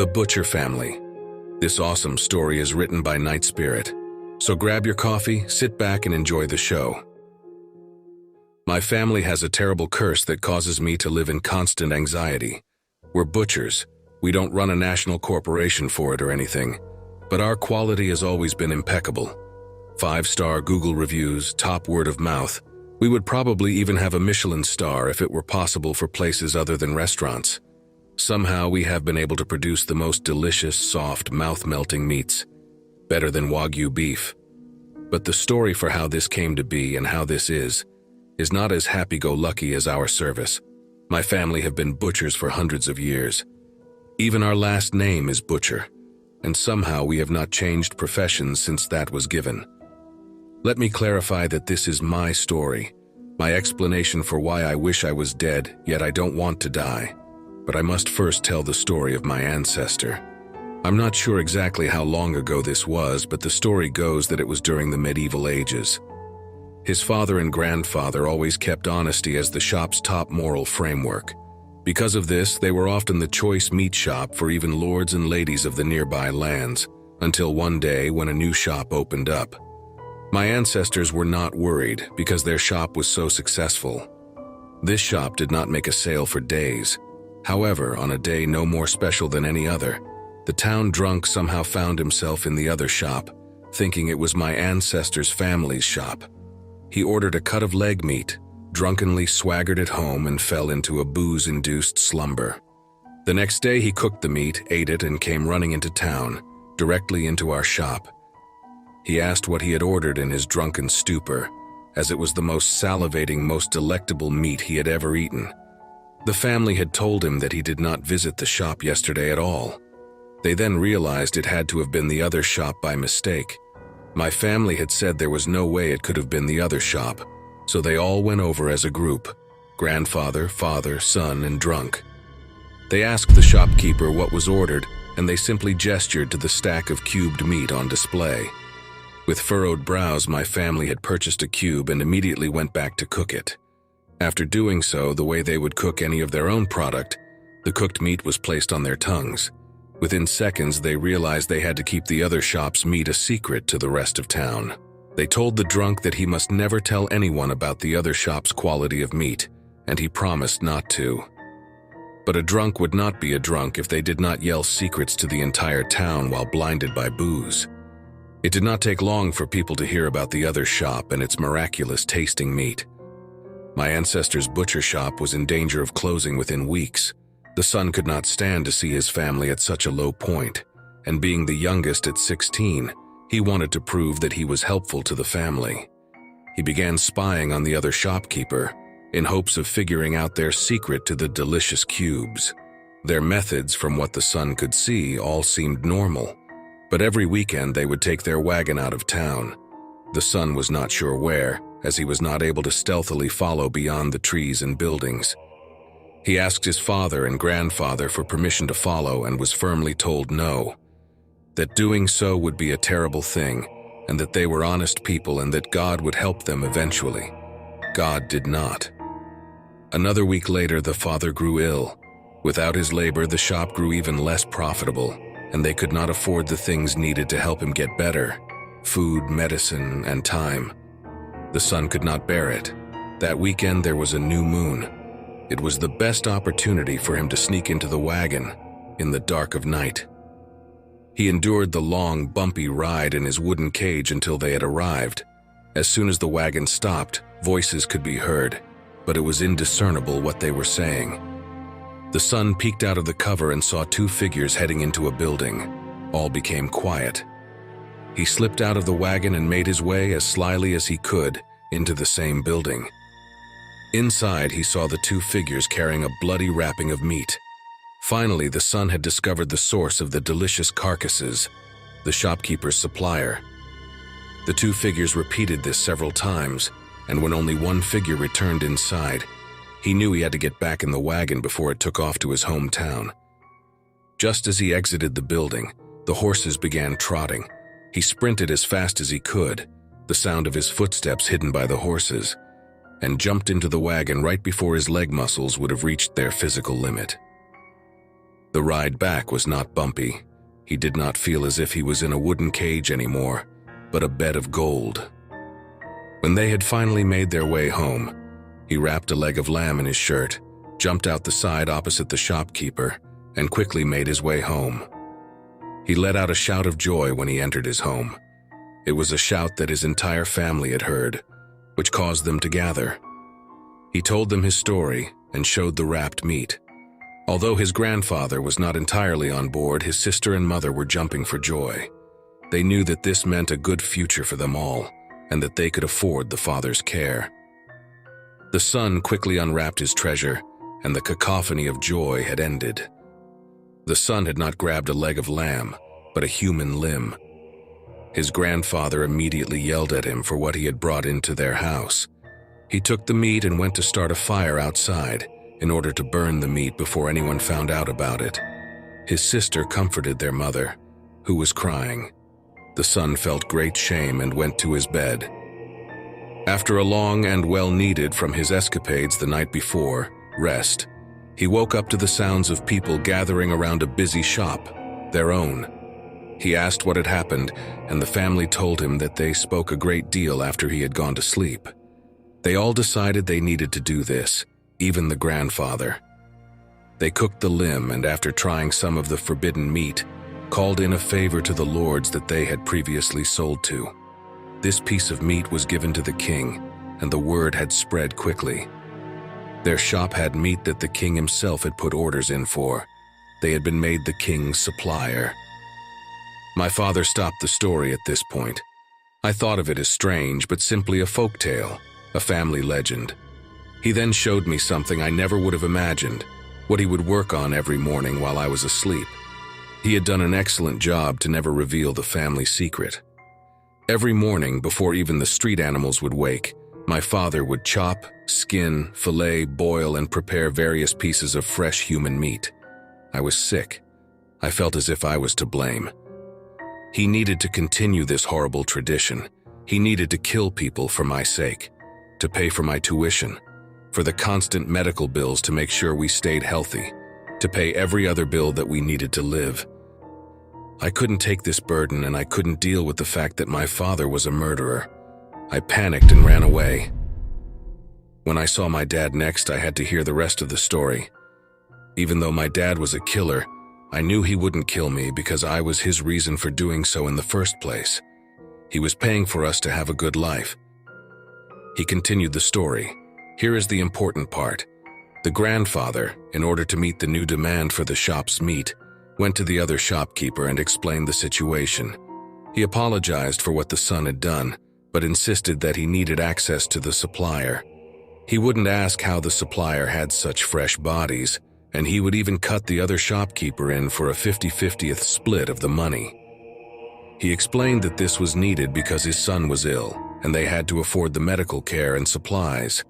The Butcher Family. This awesome story is written by Night Spirit. So grab your coffee, sit back, and enjoy the show. My family has a terrible curse that causes me to live in constant anxiety. We're butchers. We don't run a national corporation for it or anything, but our quality has always been impeccable. 5-star Google reviews, top word of mouth. We would probably even have a Michelin star if it were possible for places other than restaurants. Somehow we have been able to produce the most delicious, soft, mouth-melting meats, better than Wagyu beef. But the story for how this came to be and how this is not as happy-go-lucky as our service. My family have been butchers for hundreds of years. Even our last name is Butcher, and somehow we have not changed professions since that was given. Let me clarify that this is my story, my explanation for why I wish I was dead, yet I don't want to die. But I must first tell the story of my ancestor. I'm not sure exactly how long ago this was, but the story goes that it was during the medieval ages. His father and grandfather always kept honesty as the shop's top moral framework. Because of this, they were often the choice meat shop for even lords and ladies of the nearby lands, until one day when a new shop opened up. My ancestors were not worried because their shop was so successful. This shop did not make a sale for days. However, on a day no more special than any other, the town drunk somehow found himself in the other shop, thinking it was my ancestors' family's shop. He ordered a cut of leg meat, drunkenly swaggered it home, and fell into a booze-induced slumber. The next day he cooked the meat, ate it, and came running into town, directly into our shop. He asked what he had ordered in his drunken stupor, as it was the most salivating, most delectable meat he had ever eaten. The family had told him that he did not visit the shop yesterday at all. They then realized it had to have been the other shop by mistake. My family had said there was no way it could have been the other shop, so they all went over as a group: grandfather, father, son, and drunk. They asked the shopkeeper what was ordered, and they simply gestured to the stack of cubed meat on display. With furrowed brows, my family had purchased a cube and immediately went back to cook it. After doing so, the way they would cook any of their own product, the cooked meat was placed on their tongues. Within seconds, they realized they had to keep the other shop's meat a secret to the rest of town. They told the drunk that he must never tell anyone about the other shop's quality of meat, and he promised not to. But a drunk would not be a drunk if they did not yell secrets to the entire town while blinded by booze. It did not take long for people to hear about the other shop and its miraculous tasting meat. My ancestor's butcher shop was in danger of closing within weeks. The son could not stand to see his family at such a low point, and being the youngest at 16, he wanted to prove that he was helpful to the family. He began spying on the other shopkeeper in hopes of figuring out their secret to the delicious cubes. Their methods, from what the son could see, all seemed normal, but every weekend they would take their wagon out of town. The son was not sure where, as he was not able to stealthily follow beyond the trees and buildings. He asked his father and grandfather for permission to follow and was firmly told no, that doing so would be a terrible thing, and that they were honest people and that God would help them eventually. God did not. Another week later, the father grew ill. Without his labor, the shop grew even less profitable, and they could not afford the things needed to help him get better: food, medicine, and time. The son could not bear it. That weekend there was a new moon. It was the best opportunity for him to sneak into the wagon in the dark of night. He endured the long, bumpy ride in his wooden cage until they had arrived. As soon as the wagon stopped, voices could be heard, but it was indiscernible what they were saying. The son peeked out of the cover and saw 2 figures heading into a building. All became quiet. He slipped out of the wagon and made his way as slyly as he could into the same building. Inside, he saw the 2 figures carrying a bloody wrapping of meat. Finally, the son had discovered the source of the delicious carcasses, the shopkeeper's supplier. The 2 figures repeated this several times, and when only one figure returned inside, he knew he had to get back in the wagon before it took off to his hometown. Just as he exited the building, the horses began trotting. He sprinted as fast as he could, the sound of his footsteps hidden by the horses, and jumped into the wagon right before his leg muscles would have reached their physical limit. The ride back was not bumpy. He did not feel as if he was in a wooden cage anymore, but a bed of gold. When they had finally made their way home, he wrapped a leg of lamb in his shirt, jumped out the side opposite the shopkeeper, and quickly made his way home. He let out a shout of joy when he entered his home. It was a shout that his entire family had heard, which caused them to gather. He told them his story and showed the wrapped meat. Although his grandfather was not entirely on board, his sister and mother were jumping for joy. They knew that this meant a good future for them all, and that they could afford the father's care. The son quickly unwrapped his treasure, and the cacophony of joy had ended. The son had not grabbed a leg of lamb, but a human limb. His grandfather immediately yelled at him for what he had brought into their house. He took the meat and went to start a fire outside in order to burn the meat before anyone found out about it. His sister comforted their mother, who was crying. The son felt great shame and went to his bed. After a long and well-needed from his escapades the night before, rest, he woke up to the sounds of people gathering around a busy shop, their own. He asked what had happened, and the family told him that they spoke a great deal after he had gone to sleep. They all decided they needed to do this, even the grandfather. They cooked the limb and, after trying some of the forbidden meat, called in a favor to the lords that they had previously sold to. This piece of meat was given to the king, and the word had spread quickly. Their shop had meat that the king himself had put orders in for. They had been made the king's supplier. My father stopped the story at this point. I thought of it as strange, but simply a folk tale, a family legend. He then showed me something I never would have imagined, what he would work on every morning while I was asleep. He had done an excellent job to never reveal the family secret. Every morning, before even the street animals would wake, my father would chop, skin, fillet, boil, and prepare various pieces of fresh human meat. I was sick. I felt as if I was to blame. He needed to continue this horrible tradition. He needed to kill people for my sake, to pay for my tuition, for the constant medical bills to make sure we stayed healthy, to pay every other bill that we needed to live. I couldn't take this burden, and I couldn't deal with the fact that my father was a murderer. I panicked and ran away. When I saw my dad next, I had to hear the rest of the story. Even though my dad was a killer, I knew he wouldn't kill me because I was his reason for doing so in the first place. He was paying for us to have a good life. He continued the story. Here is the important part. The grandfather, in order to meet the new demand for the shop's meat, went to the other shopkeeper and explained the situation. He apologized for what the son had done, but insisted that he needed access to the supplier. He wouldn't ask how the supplier had such fresh bodies, and he would even cut the other shopkeeper in for a 50-50th split of the money. He explained that this was needed because his son was ill, and they had to afford the medical care and supplies.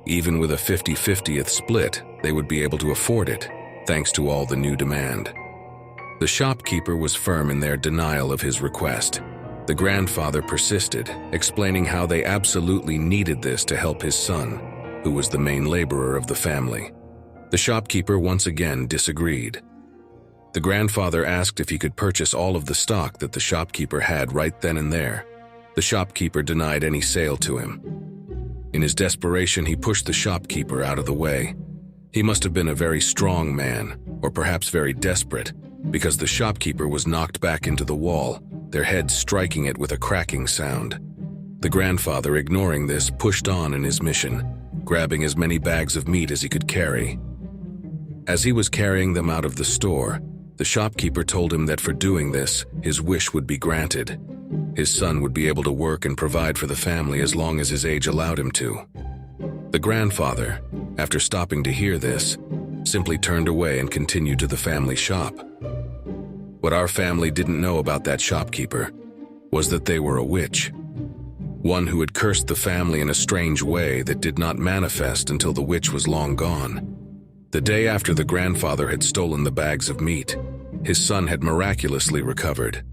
Even with a 50-50th split, they would be able to afford it, thanks to all the new demand. The shopkeeper was firm in their denial of his request. The grandfather persisted, explaining how they absolutely needed this to help his son, who was the main laborer of the family. The shopkeeper once again disagreed. The grandfather asked if he could purchase all of the stock that the shopkeeper had right then and there. The shopkeeper denied any sale to him. In his desperation, he pushed the shopkeeper out of the way. He must have been a very strong man, or perhaps very desperate, because the shopkeeper was knocked back into the wall, their head striking it with a cracking sound. The grandfather, ignoring this, pushed on in his mission, grabbing as many bags of meat as he could carry. As he was carrying them out of the store, the shopkeeper told him that for doing this, his wish would be granted. His son would be able to work and provide for the family as long as his age allowed him to. The grandfather, after stopping to hear this, simply turned away and continued to the family shop. What our family didn't know about that shopkeeper was that they were a witch, one who had cursed the family in a strange way that did not manifest until the witch was long gone. The day after the grandfather had stolen the bags of meat, his son had miraculously recovered.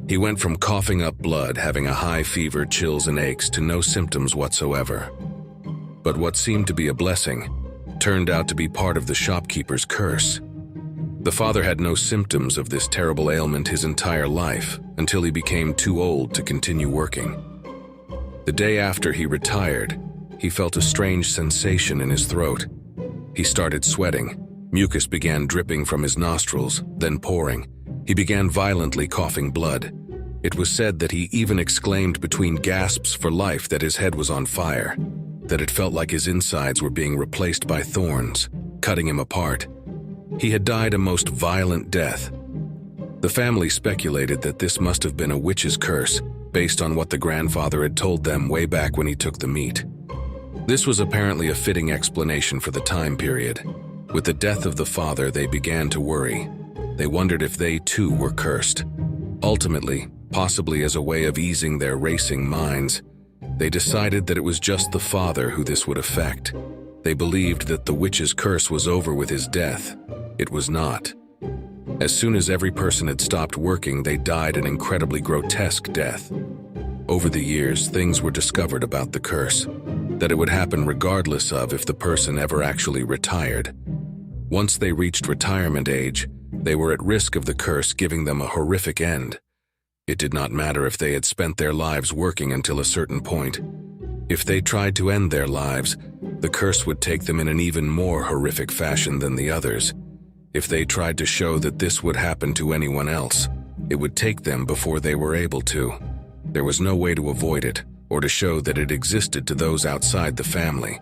He went from coughing up blood, having a high fever, chills, and aches to no symptoms whatsoever. But what seemed to be a blessing turned out to be part of the shopkeeper's curse. The father had no symptoms of this terrible ailment his entire life until he became too old to continue working. The day after he retired, he felt a strange sensation in his throat. He started sweating. Mucus began dripping from his nostrils, then pouring. He began violently coughing blood. It was said that he even exclaimed between gasps for life that his head was on fire, that it felt like his insides were being replaced by thorns, cutting him apart. He had died a most violent death. The family speculated that this must have been a witch's curse, based on what the grandfather had told them way back when he took the meat. This was apparently a fitting explanation for the time period. With the death of the father, they began to worry. They wondered if they too were cursed. Ultimately, possibly as a way of easing their racing minds, they decided that it was just the father who this would affect. They believed that the witch's curse was over with his death. It was not. As soon as every person had stopped working, they died an incredibly grotesque death. Over the years, things were discovered about the curse, that it would happen regardless of if the person ever actually retired. Once they reached retirement age, they were at risk of the curse giving them a horrific end. It did not matter if they had spent their lives working until a certain point. If they tried to end their lives, the curse would take them in an even more horrific fashion than the others. If they tried to show that this would happen to anyone else, it would take them before they were able to. There was no way to avoid it, or to show that it existed to those outside the family.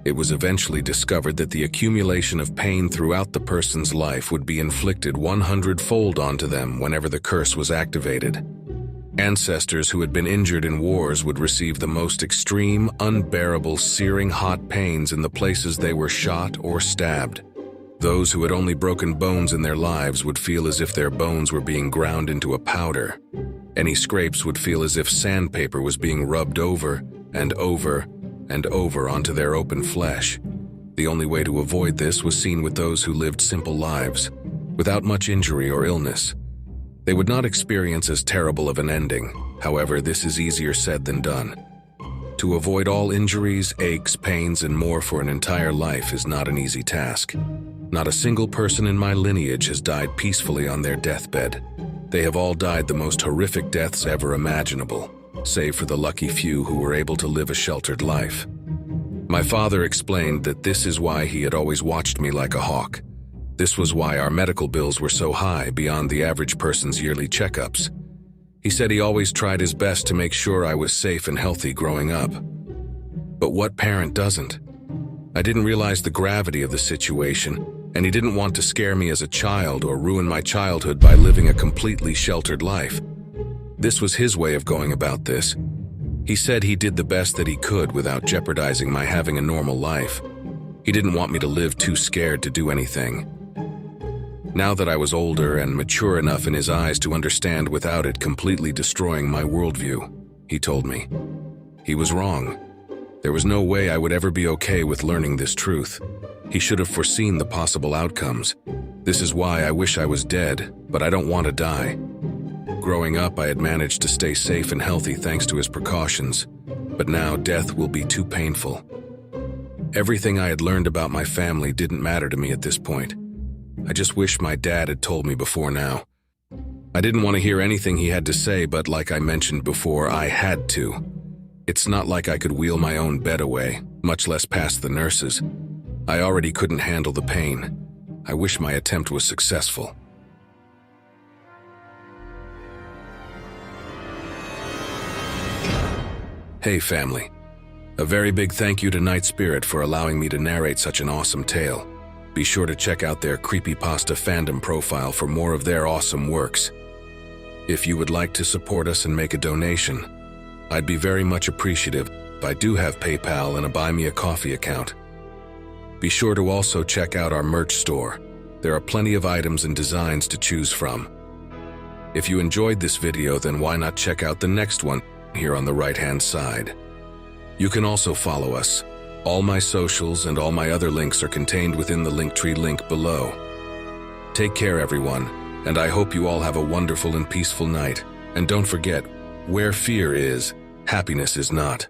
It was eventually discovered that the accumulation of pain throughout the person's life would be inflicted 100-fold onto them whenever the curse was activated. Ancestors who had been injured in wars would receive the most extreme, unbearable, searing hot pains in the places they were shot or stabbed. Those who had only broken bones in their lives would feel as if their bones were being ground into a powder. Any scrapes would feel as if sandpaper was being rubbed over and over and over onto their open flesh. The only way to avoid this was seen with those who lived simple lives, without much injury or illness. They would not experience as terrible of an ending. However, this is easier said than done. To avoid all injuries, aches, pains, and more for an entire life is not an easy task. Not a single person in my lineage has died peacefully on their deathbed. They have all died the most horrific deaths ever imaginable, save for the lucky few who were able to live a sheltered life. My father explained that this is why he had always watched me like a hawk. This was why our medical bills were so high, beyond the average person's yearly checkups. He said he always tried his best to make sure I was safe and healthy growing up. But what parent doesn't? I didn't realize the gravity of the situation, and he didn't want to scare me as a child or ruin my childhood by living a completely sheltered life. This was his way of going about this. He said he did the best that he could without jeopardizing my having a normal life. He didn't want me to live too scared to do anything. Now that I was older and mature enough in his eyes to understand without it completely destroying my worldview, he told me. He was wrong. There was no way I would ever be okay with learning this truth. He should have foreseen the possible outcomes. This is why I wish I was dead, but I don't want to die. Growing up, I had managed to stay safe and healthy thanks to his precautions, but now death will be too painful. Everything I had learned about my family didn't matter to me at this point. I just wish my dad had told me before now. I didn't want to hear anything he had to say, but like I mentioned before, I had to. It's not like I could wheel my own bed away, much less past the nurses. I already couldn't handle the pain. I wish my attempt was successful. Hey family. A very big thank you to Night Spirit for allowing me to narrate such an awesome tale. Be sure to check out their Creepypasta fandom profile for more of their awesome works. If you would like to support us and make a donation, I'd be very much appreciative. I do have PayPal and a Buy Me a Coffee account. Be sure to also check out our merch store. There are plenty of items and designs to choose from. If you enjoyed this video, then why not check out the next one here on the right-hand side. You can also follow us. All my socials and all my other links are contained within the Linktree link below. Take care, everyone, and I hope you all have a wonderful and peaceful night. And don't forget, where fear is, happiness is not.